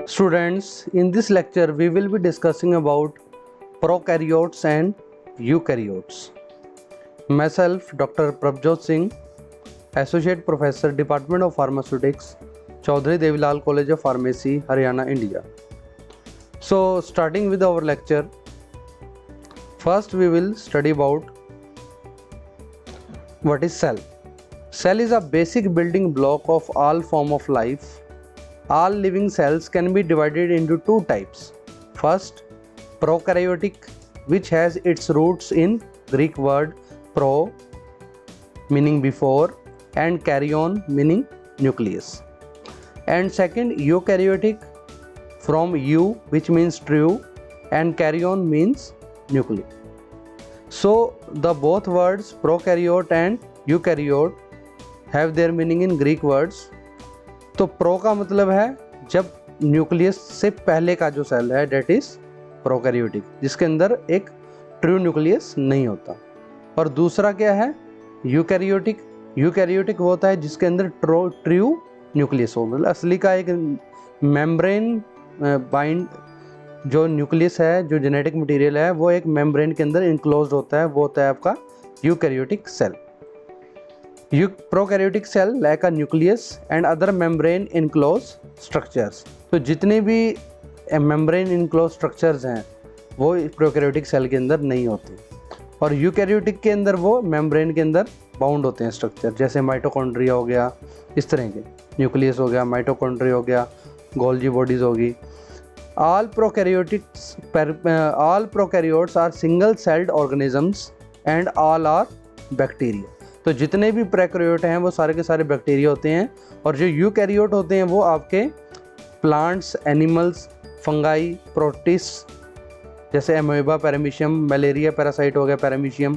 Students, in this lecture we will be discussing about prokaryotes and eukaryotes. Myself, Dr. Prabjot Singh, Associate Professor, Department of Pharmaceutics, Chaudhary Devilal College of Pharmacy, Haryana, India. So, starting with our lecture, first we will study about what is cell. Cell is a basic building block of all form of life. All living cells can be divided into two types. First, prokaryotic, which has its roots in Greek word pro, meaning before, and karyon, meaning nucleus. And second, eukaryotic, from eu, which means true, and karyon means nucleus. So the both words prokaryote and eukaryote have their meaning in Greek words. तो pro का मतलब है जब nucleus से पहले का जो cell है, डेट इज प्रोकैरियोटिक, जिसके अंदर एक ट्रू न्यूक्लियस नहीं होता. और दूसरा क्या है, यूकैरियोटिक. यूकैरियोटिक होता है जिसके अंदर ट्रू न्यूक्लियस हो, मतलब असली का एक मेम्ब्रेन बाइंड जो न्यूक्लियस है, जो जेनेटिक मटेरियल है, वो एक मेम्ब्रेन के अंदर इनक्लोज्ड होता है. वो होता है आपका eukaryotic cell. Prokaryotic cell like a nucleus and other membrane enclose structures. तो जितने भी मेम्ब्रेन इनक्लोज स्ट्रक्चर्स हैं वो प्रोकैरियोटिक सेल के अंदर नहीं होते. और यूकैरियोटिक के अंदर वो मेम्ब्रेन के अंदर बाउंड होते हैं स्ट्रक्चर, जैसे माइटोकॉन्ड्रिया हो गया, इस तरह के न्यूक्लियस हो गया, माइटोकॉन्ड्रिया हो गया, गोल्जी बॉडीज होगी. All prokaryotes are single celled organisms and all are bacteria. तो जितने भी प्रोकैरियोट हैं वो सारे के सारे बैक्टीरिया होते हैं. और जो यूकैरियोट होते हैं वो आपके प्लांट्स, एनिमल्स, फंगाई, प्रोटिस्ट, जैसे एमोएबा, पैरामीशियम, मलेरिया पैरासाइट हो गया, पैरामीशियम.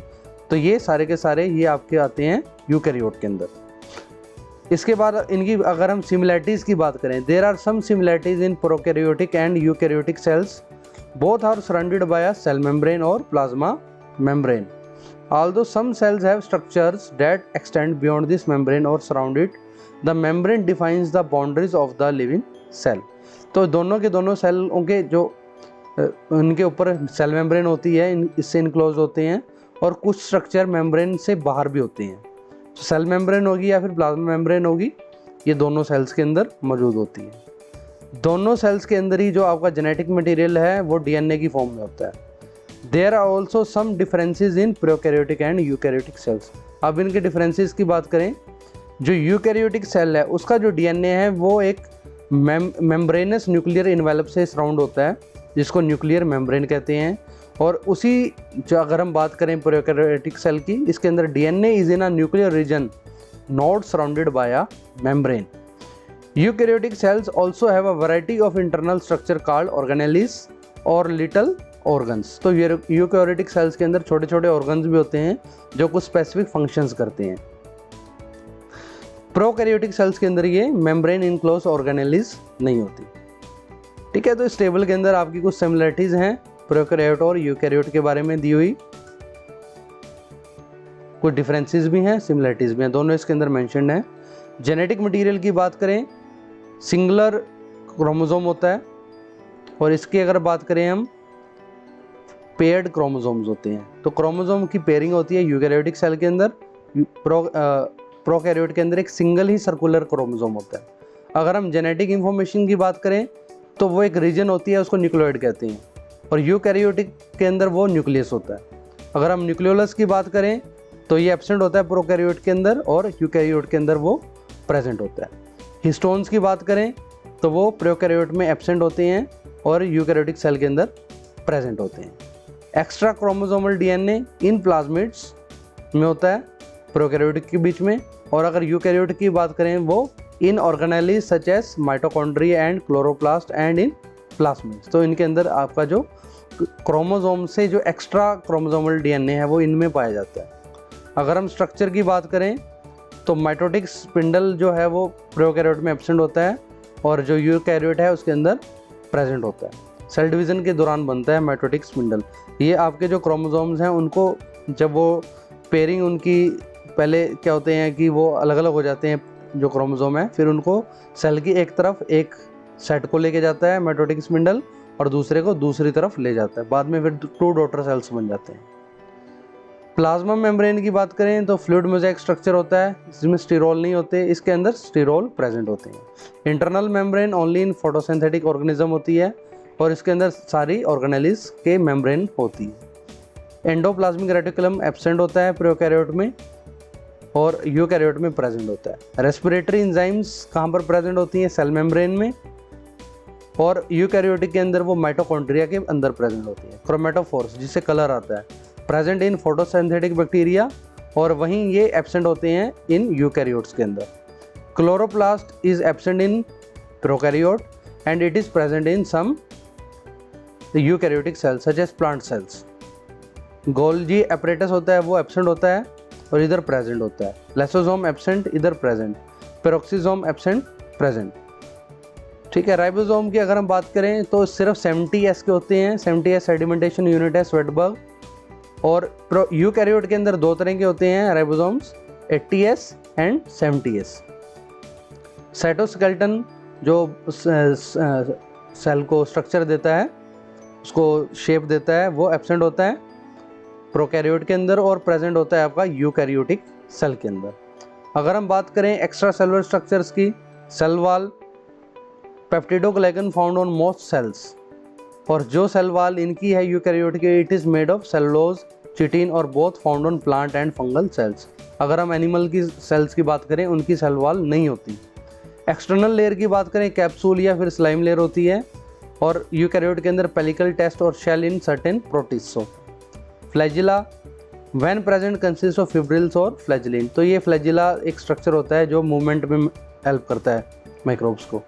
तो ये सारे के सारे ये आपके आते हैं यूकैरियोट के अंदर. इसके बाद इनकी अगर हम सिमिलैरिटीज़ की बात करें, there are some similarities in prokaryotic and eukaryotic cells. Both are surrounded by a cell membrane और plasma membrane. Although some cells have structures that extend beyond this membrane or surround it, the membrane defines the boundaries of the living cell. तो दोनों के दोनों सेलों के जो उनके ऊपर cell membrane होती है, इससे इनक्लोज होते हैं, और कुछ स्ट्रक्चर मेम्ब्रेन से बाहर भी होते हैं. तो सेल मेम्ब्रेन होगी या फिर प्लाज्मा मेम्ब्रेन होगी, ये दोनों सेल्स के अंदर मौजूद होती है. दोनों सेल्स के अंदर ही जो आपका जेनेटिक मटेरियल है वो डीएनए की फॉर्म में होता है. There are also some differences in prokaryotic and eukaryotic cells. अब इनके डिफरेंसेस की बात करें, जो यूकैरियोटिक सेल है उसका जो डीएनए है वो एक मेम्ब्रेनस न्यूक्लियर इन्वेलप से सराउंड होता है, जिसको न्यूक्लियर मेम्ब्रेन कहते हैं. और उसी जो अगर हम बात करें प्रोकैरियोटिक सेल की, इसके अंदर DNA is in a nuclear region not surrounded by a membrane. Eukaryotic cells also have a variety of internal structure called organelles और लिटल ऑर्गन्स. तो यूकैरियोटिक सेल्स के अंदर छोटे छोटे ऑर्गन्स भी होते हैं जो कुछ स्पेसिफिक फंक्शंस करते हैं. प्रोकैरियोटिक सेल्स के अंदर ये मेम्ब्रेन इनक्लोज ऑर्गेनेलिस नहीं होती. ठीक है, तो इस टेबल के अंदर आपकी कुछ सिमिलरिटीज हैं प्रोकैरियोट और यूकैरियोट के बारे में दी हुई. कुछ डिफरेंसेस भी हैं, सिमिलरिटीज भी हैं, दोनों इसके अंदर मेंशन्ड हैं. जेनेटिक मटेरियल की बात करें, सिंगुलर क्रोमोसोम होता है, और इसकी अगर बात करें हम, पेयर्ड क्रोमोसोम्स होते हैं. तो क्रोमोसोम की पेयरिंग होती है यूकैरियोटिक सेल के अंदर. प्रोकैरियोट के अंदर एक सिंगल ही सर्कुलर क्रोमोसोम होता है. अगर हम जेनेटिक इंफॉर्मेशन की बात करें तो वो एक रीजन होती है, उसको न्यूक्लियोइड कहते हैं, और यूकैरियोटिक के अंदर वो न्यूक्लियस होता है. अगर हम न्यूक्लियोलस की बात करें तो ये एब्सेंट होता है प्रोकैरियोट के अंदर, और यूकैरियोट के अंदर वो प्रेजेंट होता है. हिस्टोन्स की बात करें तो वो प्रोकैरियोट में एब्सेंट होते हैं और यूकैरियोटिक सेल के अंदर प्रेजेंट होते हैं. Extra chromosomal DNA in plasmids में होता है प्रोकैरियोटिक के बीच में. और अगर यूकैरियोटिक की बात करें वो in organelle such as mitochondria and chloroplast and in plasmids. तो इनके अंदर आपका जो क्रोमोसोम से जो एक्स्ट्रा क्रोमोसोमल डीएनए है वो इनमें पाया जाता है. अगर हम स्ट्रक्चर की बात करें तो माइटोटिक स्पिंडल जो है वो प्रोकैरियोट में एब्सेंट होता है, और जो यूकैरियोट है उसके अंदर प्रेजेंट होता है. सेल डिवीज़न के दौरान बनता है माइटोटिक स्पिंडल. ये आपके जो क्रोमोसोम्स हैं उनको जब वो पेयरिंग उनकी पहले क्या होते हैं कि वो अलग अलग हो जाते हैं जो क्रोमोसोम है, फिर उनको सेल की एक तरफ एक सेट को लेके जाता है मिटोटिक स्पिंडल और दूसरे को दूसरी तरफ ले जाता है, बाद में फिर 2 डॉटर सेल्स बन जाते हैं। प्लाज्मा मेम्ब्रेन की बात करें तो फ्लूइड मोज़ेक स्ट्रक्चर होता है जिसमें स्टीरोल नहीं होते, इसके अंदर स्टीरोल प्रेजेंट होते हैं। Internal membrane only in photosynthetic organism होती है और इसके अंदर सारी ऑर्गेनेलिस के मेम्ब्रेन होती है। एंडोप्लाज्मिक रेटिकुलम एब्सेंट होता है प्रोकैरियोट में और यूकैरियोट में प्रेजेंट होता है। रेस्पिरेटरी एंजाइम्स कहाँ पर प्रेजेंट होती हैं? सेल मेम्ब्रेन में, और यूकैरियोटिक के अंदर वो माइटोकॉन्ड्रिया के अंदर प्रेजेंट होती है। क्रोमेटोफोर्स जिससे कलर आता है प्रेजेंट इन फोटोसिंथेटिक बैक्टीरिया और वहीं ये एब्सेंट होते हैं इन यूकैरियोट्स के अंदर। Chloroplast is absent in prokaryote and it is present in some eukaryotic cells such as plant cells. Golgi apparatus होता है वो एब्सेंट होता है और इधर प्रेजेंट होता है। लाइसोसोम एब्सेंट इधर प्रेजेंट, पेरोक्सिसोम एब्सेंट प्रेजेंट। ठीक है, राइबोसोम की अगर हम बात करें तो सिर्फ 70S के होते हैं। 70S सेडिमेंटेशन यूनिट है स्वेटबर्ग। और यूकैरियोट के अंदर 2 तरह के होते हैं ribosomes, 80S and 70S। Cytoskeleton जो सेल को स्ट्रक्चर देता है, उसको शेप देता है, वो एब्सेंट होता है प्रोकैरियोट के अंदर और प्रेजेंट होता है आपका यूकैरियोटिक सेल के अंदर। अगर हम बात करें एक्स्ट्रा सेलुलर स्ट्रक्चर्स की, cell wall, peptidoglycan found on most cells, और जो सेल वॉल इनकी है eukaryotic, it is made of cellulose, chitin और both found on plant and fungal cells. अगर हम एनिमल की सेल्स की बात करें उनकी सेल वॉल नहीं होती। एक्सटर्नल लेयर की बात करें कैप्सूल या फिर स्लाइम लेयर होती है और यूकैरियोट के अंदर पेलिकल टेस्ट और शेल इन सर्टेन प्रोटिस्टो। Flagella when present consist of fibrils और फ्लैजिलिन। तो ये फ्लैजिला एक स्ट्रक्चर होता है जो मूवमेंट में हेल्प करता है माइक्रोब्स को।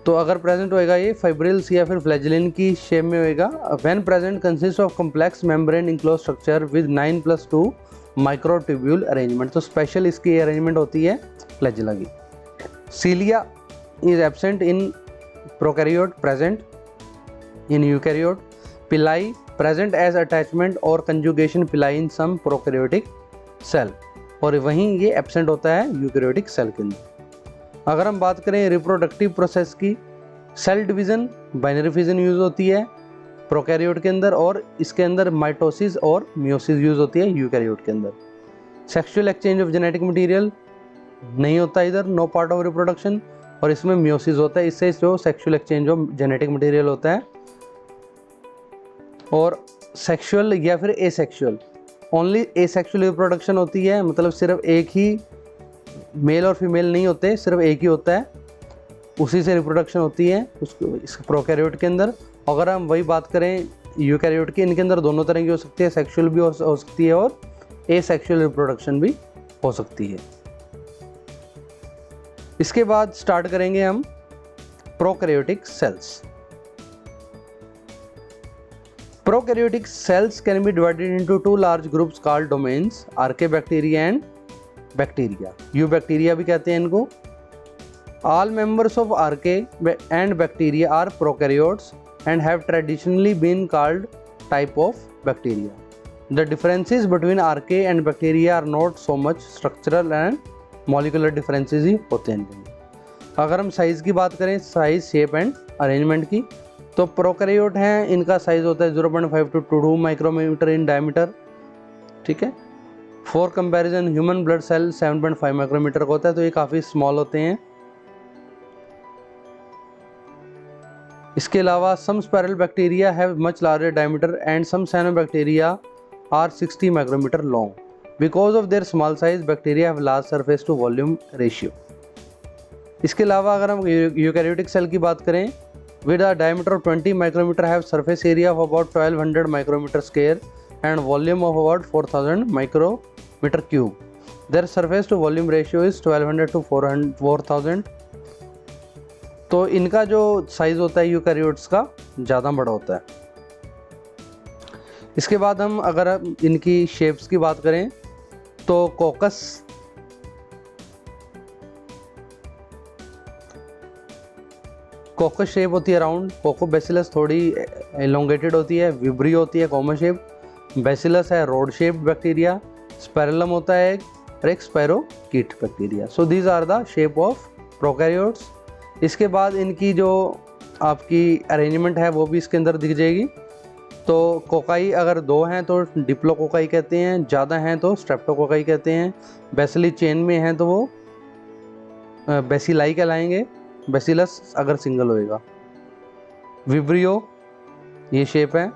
तो अगर प्रेजेंट होएगा ये फाइब्रिल्स या फिर फ्लैजिलिन की शेप में होएगा। When present consist of complex membrane enclose structure with 9+2 microtubule arrangement. तो स्पेशल इसकी अरेंजमेंट होती है फ्लैजिला की। Cilia is absent in prokaryote, present in eukaryote. Pili present as attachment और conjugation pili in some prokaryotic cell, और वहीं ये absent होता है यूकैरियोटिक सेल के अंदर। अगर हम बात करें रिप्रोडक्टिव प्रोसेस की, cell division, binary fission use होती है प्रोकैरियोट के अंदर और इसके अंदर माइटोसिस और मियोसिस यूज़ होती है यूकैरियोट के अंदर। Sexual exchange of genetic material नहीं होता इधर, नो पार्ट ऑफ रिप्रोडक्शन, और इसमें मियोसिस होता है, इससे जो sexual exchange of genetic material होता है। और सेक्सुअल या फिर एसेक्सुअल, ओनली एसेक्सुअल रिप्रोडक्शन होती है, मतलब सिर्फ एक ही मेल और फीमेल नहीं होते, सिर्फ एक ही होता है, उसी से रिप्रोडक्शन होती है इस प्रोकैरियोट के अंदर। अगर हम वही बात करें यूकैरियोट की, इनके अंदर दोनों तरह की हो सकती है, सेक्सुअल भी हो सकती है और एसेक्सुअल रिप्रोडक्शन भी हो सकती है। इसके बाद स्टार्ट करेंगे हम prokaryotic cells. Prokaryotic cells can be divided into 2 large groups called domains, archaebacteria and bacteria. Eubacteria भी कहते हैं इनको। All members of archaea and bacteria are prokaryotes and have traditionally been called type of bacteria. The differences between archaea and bacteria are not so much structural and molecular differences ही होते हैं इनके। अगर हम size की बात करें, size, shape and arrangement की, तो प्रोकैरियोट हैं, इनका साइज होता है 0.5 to 2 माइक्रोमीटर इन डायमीटर। ठीक है, for comparison human blood cell 7.5 micrometre का होता है, तो ये काफ़ी स्मॉल होते हैं। इसके अलावा some spiral bacteria have much larger diameter and some cyanobacteria are 60 micrometre long. Because of their small size bacteria have large surface to volume ratio. इसके अलावा अगर हम यूकैरियोटिक सेल की बात करें, with a diameter of 20 micrometer have surface area of about 1200 micrometer square and volume of about 4000 micrometer cube. Their surface to volume ratio is 1200 to 4000. तो इनका जो साइज होता है यूकैरियोट्स का ज़्यादा बड़ा होता है। इसके बाद हम अगर इनकी शेप्स की बात करें तो कोकस शेप होती है राउंड, कोकोबैसिलस थोड़ी एलोंगेटेड होती है, विब्री होती है कॉमन शेप, बैसिलस है रोड शेप्ड बैक्टीरिया, स्पाइरलम होता है और एक spirochete bacteria. So these are the shape of prokaryotes. इसके बाद इनकी जो आपकी अरेंजमेंट है वो भी इसके अंदर दिख जाएगी। तो कोकाई अगर 2 हैं तो डिप्लोकोकाई कहते हैं, ज़्यादा हैं तो स्ट्रेप्टोकोकाई कहते हैं। बेसिली चेन में हैं तो वो बेसिलाई कहलाएंगे, बेसिलस अगर सिंगल होएगा। विब्रियो ये शेप है।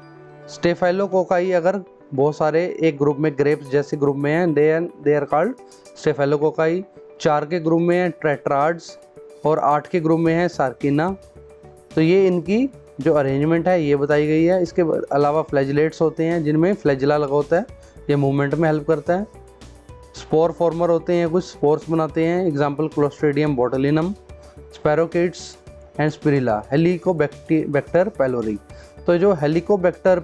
स्टेफाइलोकोकाई अगर बहुत सारे एक ग्रुप में ग्रेप्स जैसे ग्रुप में हैं, दे आर कॉल्ड स्टेफाइलोकोकाई। 4 के ग्रुप में हैं ट्रेट्राड्स और 8 के ग्रुप में है सार्किना। तो ये इनकी जो अरेंजमेंट है ये बताई गई है। इसके अलावा फ्लैजिलेट्स होते हैं जिनमें फ्लैजिला लगा होता है, ये मूवमेंट में हेल्प करता है। स्पोर फॉर्मर होते हैं, कुछ स्पोर्स बनाते हैं, example Clostridium botulinum, spirochetes and spirilla. Helicobacter pylori, तो जो हेलिकोबैक्टर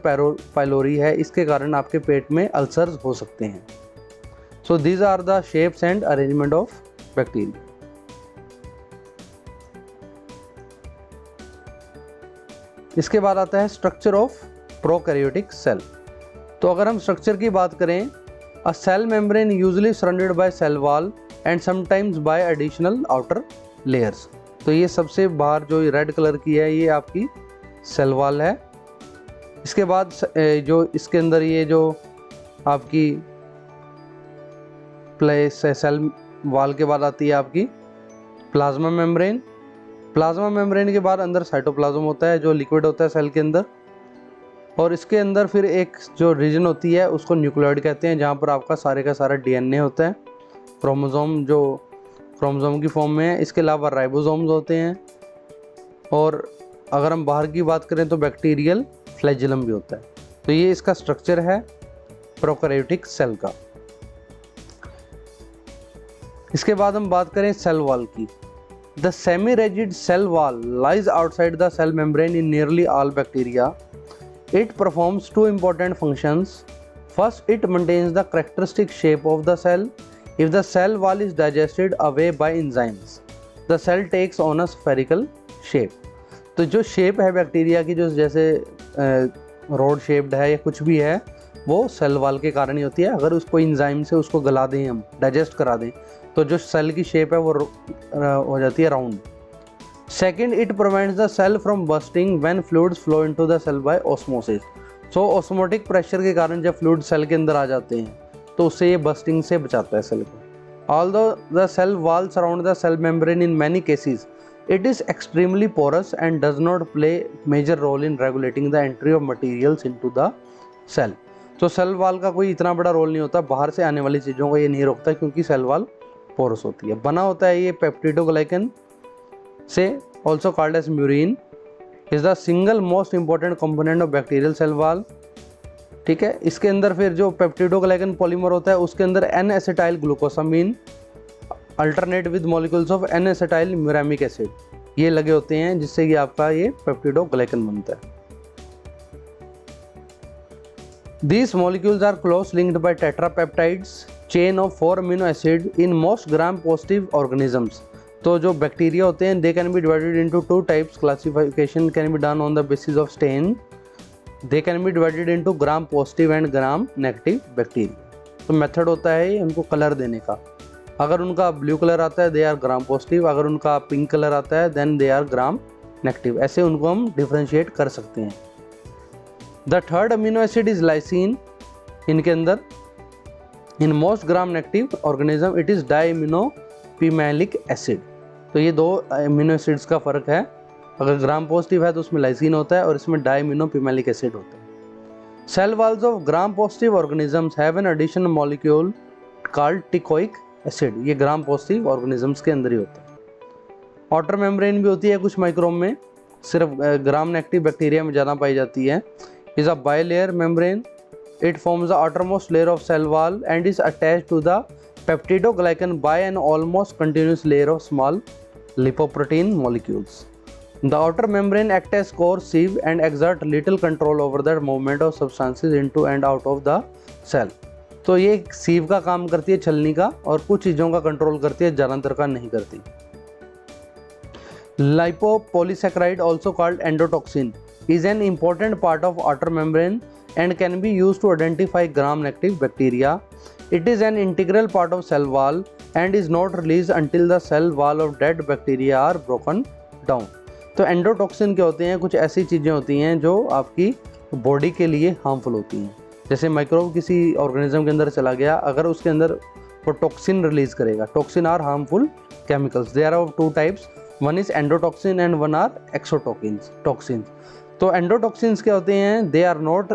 पाइलोरी है इसके कारण आपके पेट में अल्सर्स हो सकते हैं। So these are the shapes and arrangement of bacteria. इसके बाद आता है स्ट्रक्चर ऑफ प्रोकैरियोटिक सेल। तो अगर हम स्ट्रक्चर की बात करें, a cell membrane usually surrounded by cell wall and sometimes by additional outer layers. तो ये सबसे बाहर जो रेड कलर की है ये आपकी सेल वॉल है। इसके बाद जो इसके अंदर ये जो आपकी सेल वॉल के बाद आती है आपकी प्लाज्मा मेम्ब्रेन। प्लाज्मा मेम्ब्रेन के बाद अंदर साइटोप्लाज्म होता है जो लिक्विड होता है सेल के अंदर, और इसके अंदर फिर एक जो रीजन होती है उसको न्यूक्लियोइड कहते हैं, जहाँ पर आपका सारे का सारा डीएनए होता है, क्रोमोसोम जो क्रोमोसोम की फॉर्म में है। इसके अलावा राइबोसोम्स होते हैं, और अगर हम बाहर की बात करें तो बैक्टीरियल फ्लैजिलम भी होता है। तो ये इसका स्ट्रक्चर है प्रोकैरियोटिक सेल का। इसके बाद हम बात करें सेल वॉल की। The semi-rigid cell wall lies outside the cell membrane in nearly all bacteria. It performs 2 important functions. First, it maintains the characteristic shape of the cell. If the cell wall is digested away by enzymes, the cell takes on a spherical shape. तो जो shape है bacteria की, जो जैसे road shaped है या कुछ भी है, वो सेल वॉल के कारण ही होती है। अगर उसको इंजाइम से उसको गला दें, हम डाइजेस्ट करा दें, तो जो सेल की शेप है वो हो जाती है round. Second, it prevents the cell from bursting when fluids flow into the cell by osmosis. So osmotic pressure के कारण जब फ्लूइड सेल के अंदर आ जाते हैं तो उससे ये बस्टिंग से बचाता है सेल को। Although the cell wall surround the cell membrane in many cases, it is extremely porous and does not play major role in regulating the entry of materials into the cell. तो cell wall का कोई इतना बड़ा role नहीं होता, बाहर से आने वाली चीज़ों को ये नहीं रोकता क्योंकि सेल वॉल पोरस होती है। बना होता है ये पेप्टिडोग्लाइकन से, also called as murein, is the single most important component of bacterial cell wall. ठीक है, इसके अंदर फिर जो पेप्टिडोग्लाइकन पॉलीमर होता है उसके अंदर N acetyl glucosamine alternate with molecules of N acetyl muramic acid, ये लगे होते हैं जिससे कि आपका ये पेप्टिडोग्लाइकन बनता है। These molecules are close linked by tetrapeptides chain of 4 amino acid in most gram positive organisms. तो जो बैक्टीरिया होते हैं they can be divided into 2 types. Classification can be done on the basis of stain. They can be divided into gram positive and gram negative bacteria. तो method होता है उनको colour देने का। अगर उनका ब्लू कलर आता है दे आर ग्राम पॉजिटिव, अगर उनका पिंक कलर आता है then they are gram negative. ऐसे उनको हम डिफ्रेंशिएट कर सकते हैं। The third amino acid is lysine. इनके अंदर in most gram negative organism it is diaminopimelic acid. तो ये 2 अमीनो एसिड्स का फर्क है। अगर ग्राम पॉजिटिव है तो उसमें लाइसिन होता है और इसमें डाइमिनोपिमेलिक एसिड होता है। Cell walls of gram positive organisms have an additional molecule called teichoic acid. ये ग्राम पॉजिटिव ऑर्गेनिजम्स के अंदर ही होता है। आउटर मेम्ब्रेन भी होती है कुछ माइक्रोब में, सिर्फ ग्राम नेगेटिव बैक्टीरिया में ज़्यादा पाई जाती है। Is a bilayer membrane, it forms the outermost layer of cell wall and is attached to the peptidoglycan by an almost continuous layer of small lipoprotein molecules. The outer membrane acts as core sieve and exert little control over the movement of substances into and out of the cell. तो ये सीव का काम करती है, छलनी का, और कुछ चीज़ों का कंट्रोल करती है, ज़्यादातर का नहीं करती। Lipopolysaccharide, also called endotoxin, is an important part of outer membrane and can be used to identify gram-negative bacteria. It is an integral part of cell wall and is not released until the cell wall of dead bacteria are broken down. तो endotoxin क्या होते हैं, कुछ ऐसी चीज़ें होती हैं जो आपकी बॉडी के लिए हार्मफुल होती हैं। जैसे माइक्रोब किसी ऑर्गेनिज्म के अंदर चला गया, अगर उसके अंदर वो टॉक्सिन रिलीज करेगा, toxin are harmful chemicals, they are of two types, one is endotoxin and one are exotoxins toxins. तो एंडोटॉक्सिन्स क्या होते हैं, they are not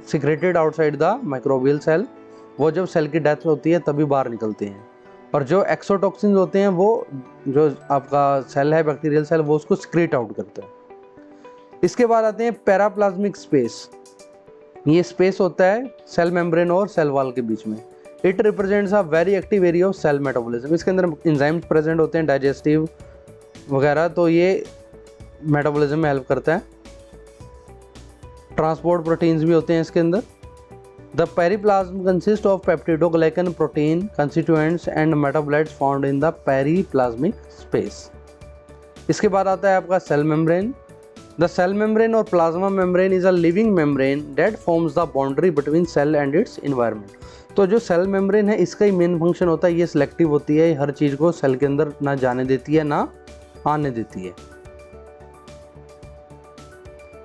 secreted outside the microbial cell, वो जब सेल की डेथ होती है तभी बाहर निकलते हैं। और जो एक्सोटॉक्सिन्स होते हैं वो जो आपका सेल है बैक्टीरियल सेल, वो उसको सिक्रेट आउट करता है। इसके बाद आते हैं पैराप्लाज्मिक स्पेस। ये स्पेस होता है सेल मेम्ब्रेन और सेल वॉल के बीच में। It represents a very active area of cell metabolism. इसके अंदर एंजाइम्स प्रेजेंट होते हैं, डाइजेस्टिव वगैरह, तो ये मेटाबॉलिज्म में हेल्प करता है। ट्रांसपोर्ट प्रोटीन्स भी होते हैं इसके अंदर। The periplasm consist of peptidoglycan protein constituents and metabolites found in the periplasmic space. इसके बाद आता है आपका cell membrane. The cell membrane or plasma membrane is a living membrane that forms the boundary between cell and its environment. तो जो cell membrane है इसका ही main function होता है, ये सिलेक्टिव होती है, हर चीज़ को सेल के अंदर ना जाने देती है ना आने देती है।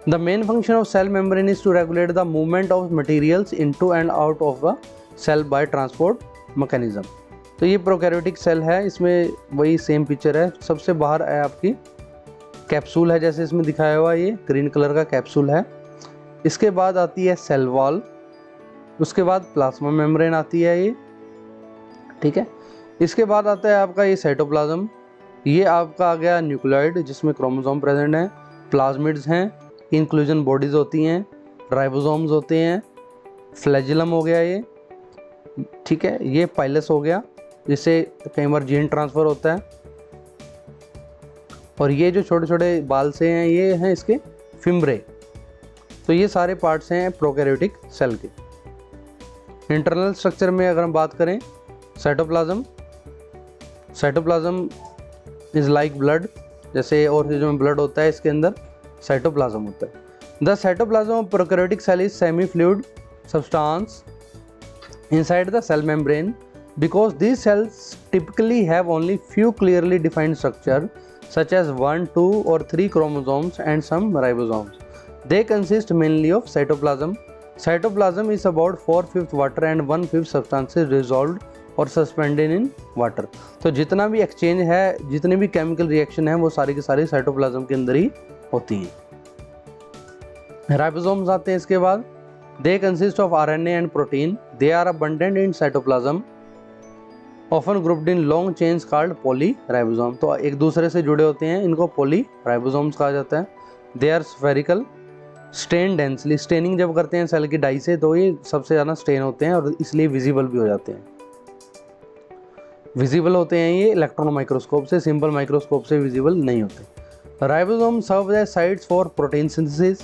The main function of cell membrane is to regulate the movement of materials into and out of the cell by transport mechanism. तो ये प्रोकैरियोटिक सेल है, इसमें वही सेम पिक्चर है। सबसे बाहर है आपकी कैप्सूल है, जैसे इसमें दिखाया हुआ, ये ग्रीन कलर का कैप्सूल है। इसके बाद आती है सेल वॉल, उसके बाद प्लाज्मा मेम्ब्रेन आती है ये, ठीक है। इसके बाद आता है आपका ये साइटोप्लाज्म, ये आपका आ गया न्यूक्लियोइड जिसमें क्रोमोसोम प्रेजेंट है, प्लाज्मिड्स हैं, इंक्लूजन बॉडीज होती हैं, राइबोसोम्स होते हैं, फ्लैजिलम हो गया ये, ठीक है। ये पाइलस हो गया जिससे कई बार जीन ट्रांसफ़र होता है। और ये जो छोटे छोटे बाल से हैं ये हैं इसके फिम्ब्रे। तो ये सारे पार्ट्स हैं प्रोकैरियोटिक सेल के। इंटरनल स्ट्रक्चर में अगर हम बात करें, साइटोप्लाज्म इज़ लाइक ब्लड, जैसे और चीज़ों में ब्लड होता है, इसके अंदर साइटोप्लाज्म होता है। The cytoplasm of prokaryotic cell is semi fluid substance inside the cell membrane because these cells typically have only few clearly defined structure such as 1, 2 or 3 chromosomes and some ribosomes. They consist mainly of cytoplasm. Cytoplasm is about 4/5 water and 1/5 substances dissolved or suspended in water. तो जितना भी exchange है, जितने भी chemical reaction है, वो सारी की सारी साइटोप्लाज्म के अंदर ही होती हैं। राइबोसोम्स आते हैं इसके बाद। They consist of RNA and protein. They are abundant in cytoplasm, often grouped in long chains called polyribosome. तो एक दूसरे से जुड़े होते हैं, इनको polyribosomes कहा जाता है। They are spherical, stain densely. Staining जब करते हैं सेल की डाई से तो ये सबसे ज़्यादा स्टेन होते हैं और इसलिए विजिबल भी हो जाते हैं। विजिबल होते हैं ये इलेक्ट्रॉन माइक्रोस्कोप से, सिंपल माइक्रोस्कोप से विजिबल नहीं होते। Ribosome serve as sites for protein synthesis.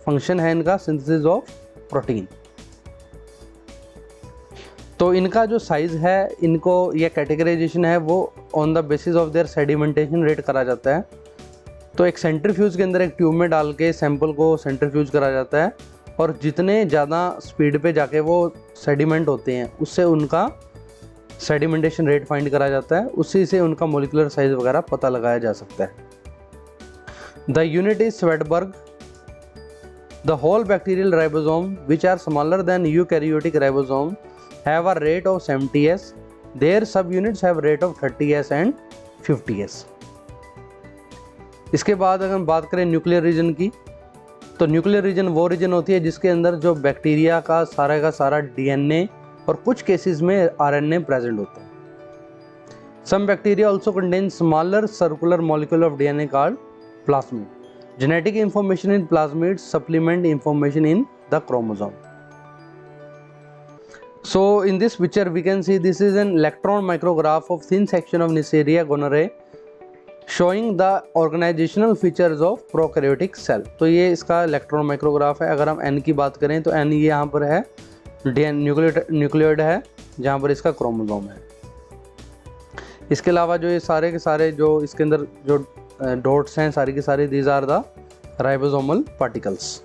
Function है इनका सिंथेसिस ऑफ प्रोटीन। तो इनका जो साइज़ है, इनको ये कैटेगराइजेशन है वो on the basis of their sedimentation rate करा जाता है। तो एक सेंट्रीफ्यूज के अंदर एक ट्यूब में डाल के सैंपल को सेंट्रीफ्यूज करा जाता है और जितने ज़्यादा स्पीड पे जाके वो सेडिमेंट होते हैं उससे उनका सेडिमेंटेशन रेट फाइंड करा जाता है, उसी से उनका मोलिकुलर साइज वगैरह पता लगाया जा सकता है। The unit is Svedberg. The whole bacterial ribosome, which are smaller than eukaryotic ribosome, have a rate of 70s. Their subunits have rate of 30s and 50s. इसके बाद अगर हम बात करें न्यूक्लियर रीजन की, तो न्यूक्लियर रीजन वो reason होती है जिसके अंदर जो बैक्टीरिया का सारा डीएनए और कुछ केसेस में आरएनए प्रेजेंट होता है। Some bacteria also contain smaller circular molecule of DNA called plasmid. Genetic information in plasmids supplement information in the chromosome. So in this picture we can see this is an electron micrograph of thin section of Neisseria gonorrhoeae showing the organizational features of prokaryotic cell. तो ये इसका electron micrograph है। अगर हम N की बात करें तो N ये यहाँ पर है, न्यूक्लियोइड है जहाँ पर इसका क्रोमोसोम है। इसके अलावा जो ये सारे के सारे जो इसके अंदर जो डॉट्स हैं सारी के सारी these are the ribosomal particles.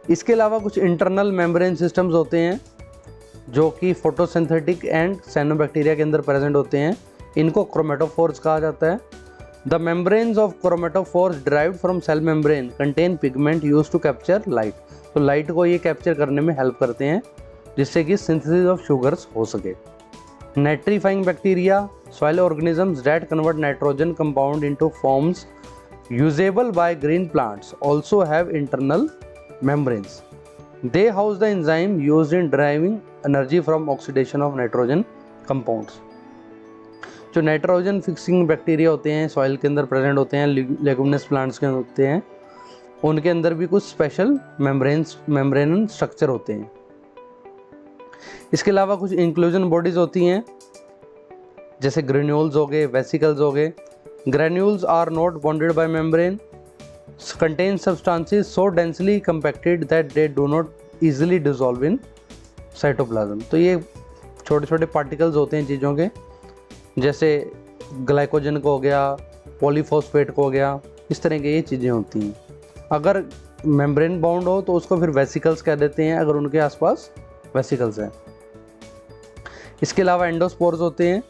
इसके अलावा कुछ इंटरनल मेम्ब्रेन सिस्टम्स होते हैं जो कि फोटोसिंथेटिक एंड साइनोबैक्टीरिया के अंदर प्रेजेंट होते हैं, इनको क्रोमेटोफोर्स कहा जाता है। The membranes of chromatophores derived from cell membrane contain pigment used to capture light. तो लाइट को ये कैप्चर करने में हेल्प करते हैं जिससे कि सिंथेसिस ऑफ शुगर्स हो सके। Nitrifying bacteria, soil organisms that convert nitrogen compound into forms usable by green plants also have internal membranes. They house the enzyme used in deriving energy from oxidation of nitrogen compounds। जो nitrogen fixing bacteria होते हैं soil के अंदर present होते हैं, leguminous plants के होते हैं, उनके अंदर भी कुछ स्पेशल मेम्ब्रेन स्ट्रक्चर होते हैं। इसके अलावा कुछ इंक्लूजन बॉडीज होती हैं जैसे ग्रेन्यूल्स हो गए, वेसिकल्स हो गए। Granules are not bounded by membrane, contain substances so densely compacted that they do not easily dissolve in cytoplasm। तो ये छोटे छोटे पार्टिकल्स होते हैं चीज़ों के, जैसे ग्लाइकोजन को हो गया, पॉलीफॉस्फेट को हो गया, इस तरह की ये चीज़ें होती हैं। अगर मेम्ब्रेन बाउंड हो तो उसको फिर वेसिकल्स कह देते हैं, अगर उनके आसपास वेसिकल्स हैं। इसके अलावा एंडोस्पोर्स होते हैं।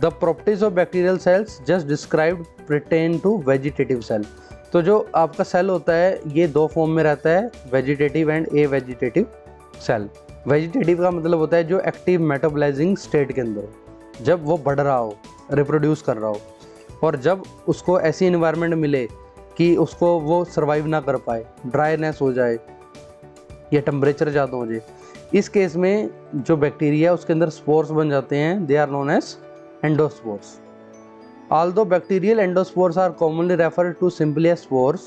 The properties of bacterial cells just described pertain to vegetative cell. तो जो आपका सेल होता है ये दो फॉर्म में रहता है, vegetative and a vegetative cell. Vegetative का मतलब होता है जो एक्टिव मेटाबोलाइजिंग स्टेट के अंदर हो, जब वो बढ़ रहा हो, रिप्रोड्यूस कर रहा हो, और जब उसको ऐसी इन्वायरमेंट मिले कि उसको वो सर्वाइव ना कर पाए, ड्राईनेस हो जाए या टेम्परेचर ज़्यादा हो जाए, इस केस में जो बैक्टीरिया उसके अंदर स्पोर्स बन जाते हैं, they are known as endospores. Although bacterial endospores are commonly referred to simply as spores,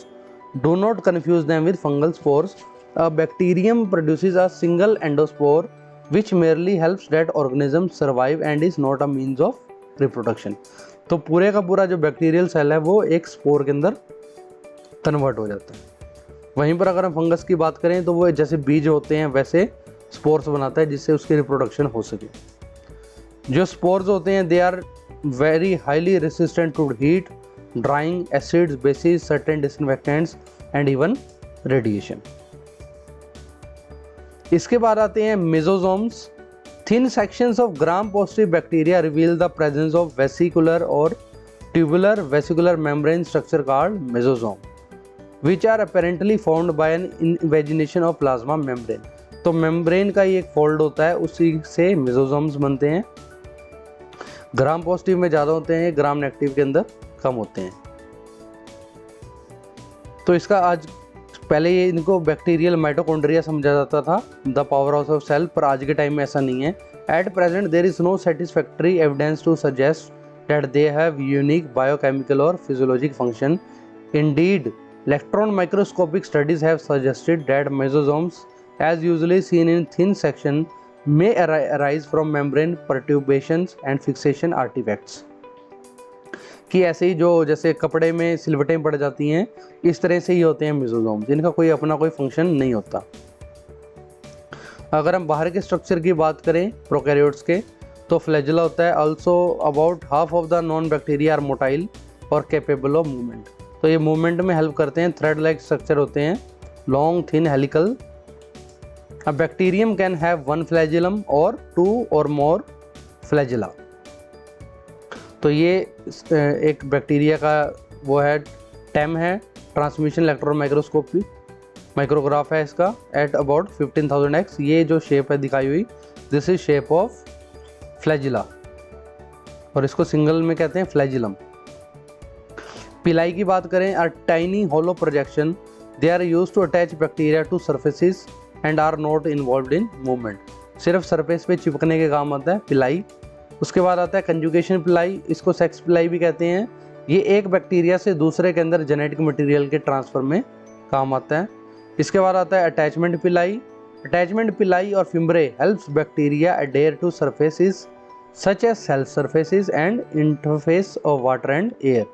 do not confuse them with fungal spores. A bacterium produces a single endospore which merely helps that organism survive and is not a means of reproduction। तो पूरे का पूरा जो bacterial cell है वो एक spore के अंदर कन्वर्ट हो जाता है। वहीं पर अगर हम फंगस की बात करें तो वो जैसे बीज होते हैं वैसे स्पोर्स बनाता है जिससे उसकी रिप्रोडक्शन हो सके। जो स्पोर्स होते हैं they are very highly resistant to heat, drying, acids, bases, certain disinfectants and even radiation। इसके बाद आते हैं मेसोसोम्स। Thin sections of gram-positive bacteria reveal the presence of vesicular or tubular vesicular membrane structure called mesosome, which are apparently formed by an invagination of plasma membrane। तो membrane का ही एक fold होता है, उसी से मेसोसोम्स बनते हैं। ग्राम पॉजिटिव में ज़्यादा होते हैं, ग्राम नेगेटिव के अंदर कम होते हैं। तो इसका आज पहले ये इनको बैक्टीरियल माइटोकॉन्ड्रिया समझा जाता था, the power house of cell, पर आज के टाइम में ऐसा नहीं है। At present there is no satisfactory evidence to suggest that they have unique biochemical और physiologic function. Indeed electron microscopic studies have suggested that mesosomes as usually seen in thin section may arise from membrane perturbations and fixation artifacts। कि ऐसे ही जो जैसे कपड़े में सिलवटें पड़ जाती हैं, इस तरह से ही होते हैं मेसोसोम, जिनका कोई अपना कोई फंक्शन नहीं होता। अगर हम बाहर के स्ट्रक्चर की बात करें प्रोकैरियोट्स के, तो फ्लैजेला होता है। Also about half of the known bacteria are motile और कैपेबल ऑफ मूवमेंट। तो ये मूवमेंट में हेल्प करते हैं। थ्रेड लाइक स्ट्रक्चर होते हैं, long thin helical. A bacterium can have one flagellum or two or more flagella। तो ये एक बैक्टीरिया का वो है, टेम है, ट्रांसमिशन इलेक्ट्रॉन माइक्रोस्कोपी माइक्रोग्राफ है इसका, एट अबाउट 15,000 x। ये जो शेप है दिखाई हुई, this is shape of flagella, और इसको सिंगल में कहते हैं फ्लैजिलम। पिलाई की बात करें, a tiny hollow projection, they are used to attach bacteria to surfaces and are not involve in movement. सिर्फ सरफेस पे चिपकने के काम आता है पिलाई। उसके बाद आता है कंजुगेशन पिलाई, इसको सेक्स पिलाई भी कहते हैं। ये एक बैक्टीरिया से दूसरे के अंदर जेनेटिक मटेरियल के ट्रांसफर में काम आता है। इसके बाद आता है अटैचमेंट पिलाई। अटैचमेंट पिलाई और fimbriae helps bacteria adhere to surfaces such as cell surfaces and interface of water and air.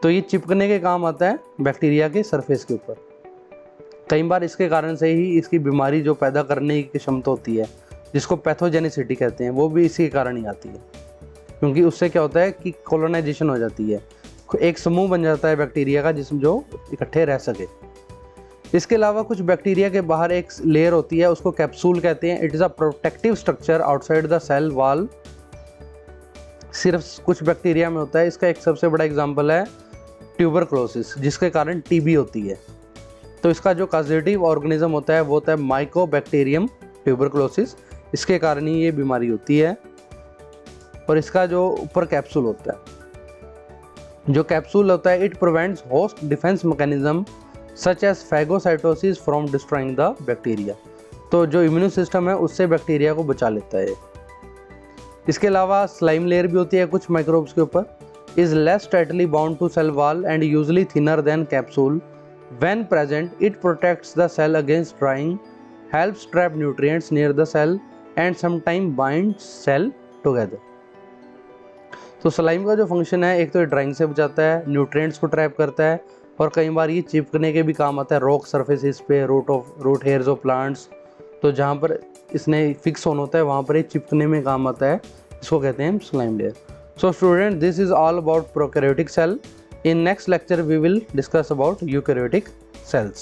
तो ये चिपकने के काम आता है बैक्टीरिया के सरफेस के ऊपर। कई बार इसके कारण से ही इसकी बीमारी जो पैदा करने की क्षमता होती है, जिसको पैथोजेनिसिटी कहते हैं, वो भी इसी के कारण ही आती है। क्योंकि उससे क्या होता है कि कॉलोनाइजेशन हो जाती है, एक समूह बन जाता है बैक्टीरिया का जिसमें जो इकट्ठे रह सके। इसके अलावा कुछ बैक्टीरिया के बाहर एक लेयर होती है, उसको कैप्सूल कहते हैं। It is a protective structure outside the cell wall. सिर्फ कुछ बैक्टीरिया में होता है। इसका एक सबसे बड़ा एग्जांपल है ट्यूबरक्लोसिस, जिसके कारण टीबी होती है। तो इसका जो कॉजेटिव ऑर्गेनिज्म होता है वो होता है माइकोबैक्टीरियम ट्यूबरक्लोसिस। इसके कारण ही ये बीमारी होती है। और इसका जो ऊपर कैप्सूल होता है, जो कैप्सूल होता है, it prevents host defence mechanism such as phagocytosis from destroying the bacteria. तो जो इम्यून सिस्टम है उससे बैक्टीरिया को बचा लेता है। इसके अलावा स्लाइम लेयर भी होती है कुछ माइक्रोब्स के ऊपर। Is less tightly bound to cell wall and usually thinner than capsule. When present it protects the cell against drying, helps trap nutrients near the cell and sometime bind cell together. तो slime का जो function है, एक तो drawing से बचाता है, nutrients को ट्रैप करता है, और कई बार ये चिपकने के भी काम आता है रॉक सरफेसेस पे, रूट हेयर्स ऑफ प्लांट्स। तो जहाँ पर इसने फिक्स होना होता है वहाँ पर ये चिपकने में काम आता है। इसको कहते हैं slime layer. So student, this is all about prokaryotic cell. In next lecture we will discuss about eukaryotic cells.